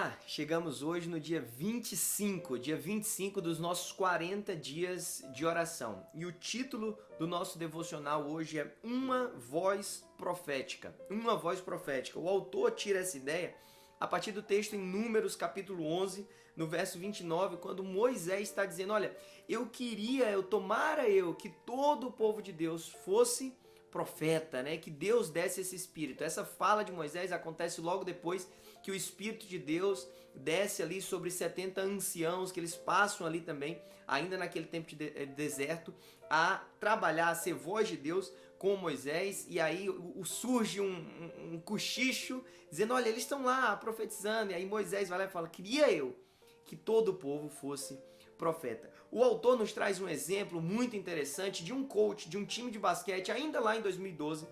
Olá, chegamos hoje no dia 25 dos nossos 40 dias de oração. E o título do nosso devocional hoje é Uma Voz Profética. Uma Voz Profética. O autor tira essa ideia a partir do texto em Números capítulo 11, no verso 29, quando Moisés está dizendo, olha, tomara que todo o povo de Deus fosse profeta, né? Que Deus desse esse espírito. Essa fala de Moisés acontece logo depois que o Espírito de Deus desce ali sobre 70 anciãos, que eles passam ali também, ainda naquele tempo de deserto, a trabalhar, a ser voz de Deus com Moisés, e aí surge um cochicho, dizendo, olha, eles estão lá profetizando, e aí Moisés vai lá e fala, queria eu que todo o povo fosse profeta. O autor nos traz um exemplo muito interessante de um coach, de um time de basquete, ainda lá em 2012,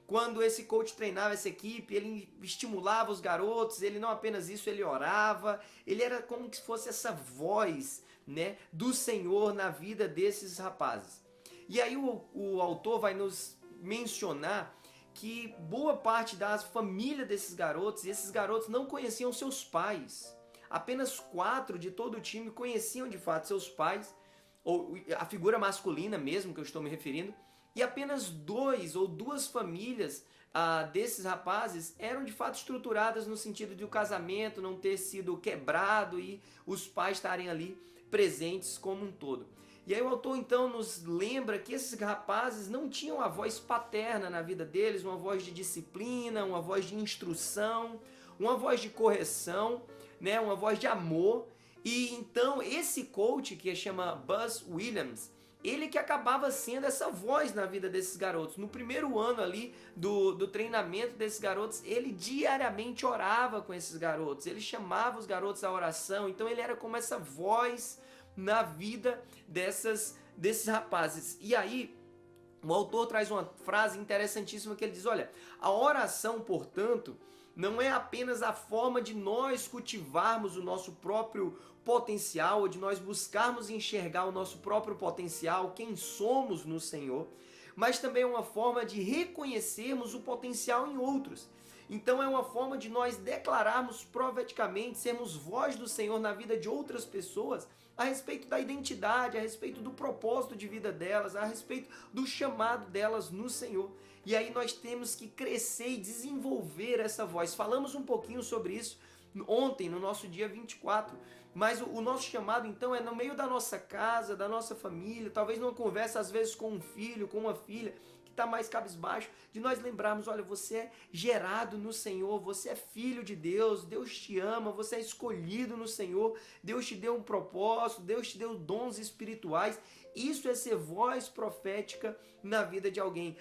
quando esse coach treinava essa equipe, ele estimulava os garotos, ele não apenas isso, ele orava, ele era como se fosse essa voz, né, do Senhor na vida desses rapazes. E aí o autor vai nos mencionar que boa parte da família desses garotos, e esses garotos não conheciam seus pais. Apenas 4 de todo o time conheciam de fato seus pais, ou a figura masculina mesmo que eu estou me referindo, e apenas 2 ou 2 famílias desses rapazes eram de fato estruturadas no sentido de o casamento não ter sido quebrado e os pais estarem ali presentes como um todo. E aí o autor então nos lembra que esses rapazes não tinham a voz paterna na vida deles, uma voz de disciplina, uma voz de instrução, uma voz de correção, né, uma voz de amor. E então esse coach que chama Buzz Williams, ele que acabava sendo essa voz na vida desses garotos. No primeiro ano ali do treinamento desses garotos, ele diariamente orava com esses garotos, ele chamava os garotos à oração, então ele era como essa voz na vida desses rapazes. E aí o autor traz uma frase interessantíssima que ele diz, olha, a oração, portanto, não é apenas a forma de nós cultivarmos o nosso próprio potencial, ou de nós buscarmos enxergar o nosso próprio potencial, quem somos no Senhor, mas também é uma forma de reconhecermos o potencial em outros. Então é uma forma de nós declararmos profeticamente, sermos voz do Senhor na vida de outras pessoas, a respeito da identidade, a respeito do propósito de vida delas, a respeito do chamado delas no Senhor. E aí nós temos que crescer e desenvolver essa voz. Falamos um pouquinho sobre isso ontem, no nosso dia 24, mas o nosso chamado então é no meio da nossa casa, da nossa família, talvez numa conversa às vezes com um filho, com uma filha, está mais cabisbaixo, de nós lembrarmos, olha, você é gerado no Senhor, você é filho de Deus, Deus te ama, você é escolhido no Senhor, Deus te deu um propósito, Deus te deu dons espirituais. Isso é ser voz profética na vida de alguém.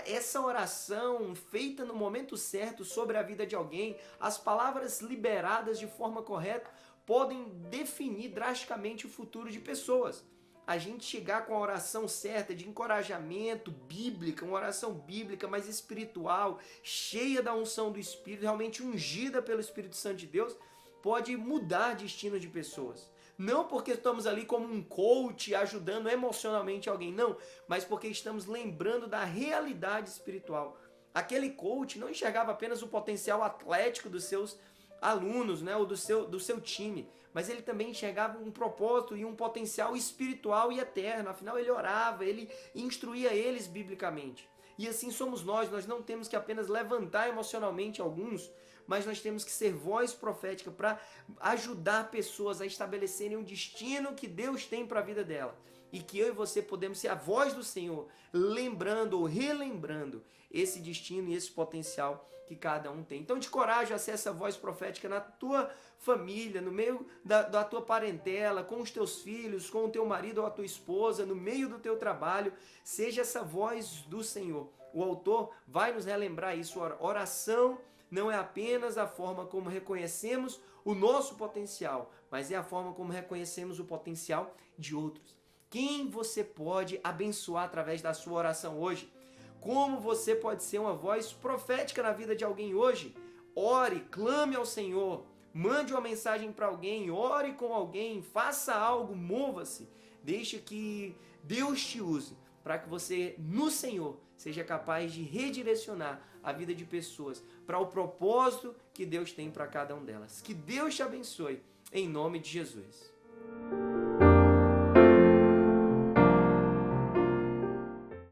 Essa oração feita no momento certo sobre a vida de alguém, as palavras liberadas de forma correta, podem definir drasticamente o futuro de pessoas. A gente chegar com a oração certa, de encorajamento bíblica, uma oração bíblica, mas espiritual, cheia da unção do Espírito, realmente ungida pelo Espírito Santo de Deus, pode mudar destino de pessoas. Não porque estamos ali como um coach ajudando emocionalmente alguém, não, mas porque estamos lembrando da realidade espiritual. Aquele coach não enxergava apenas o potencial atlético dos seus alunos, né, ou do seu time, mas ele também enxergava um propósito e um potencial espiritual e eterno. Afinal, ele orava, ele instruía eles biblicamente. E assim somos nós não temos que apenas levantar emocionalmente alguns, mas nós temos que ser voz profética para ajudar pessoas a estabelecerem um destino que Deus tem para a vida dela. E que eu e você podemos ser a voz do Senhor, lembrando ou relembrando esse destino e esse potencial que cada um tem. Então te encorajo a ser essa voz profética na tua família, no meio da tua parentela, com os teus filhos, com o teu marido ou a tua esposa, no meio do teu trabalho. Seja essa voz do Senhor. O autor vai nos relembrar isso. Oração não é apenas a forma como reconhecemos o nosso potencial, mas é a forma como reconhecemos o potencial de outros. Quem você pode abençoar através da sua oração hoje? Como você pode ser uma voz profética na vida de alguém hoje? Ore, clame ao Senhor, mande uma mensagem para alguém, ore com alguém, faça algo, mova-se. Deixe que Deus te use para que você, no Senhor, seja capaz de redirecionar a vida de pessoas para o propósito que Deus tem para cada um delas. Que Deus te abençoe, em nome de Jesus.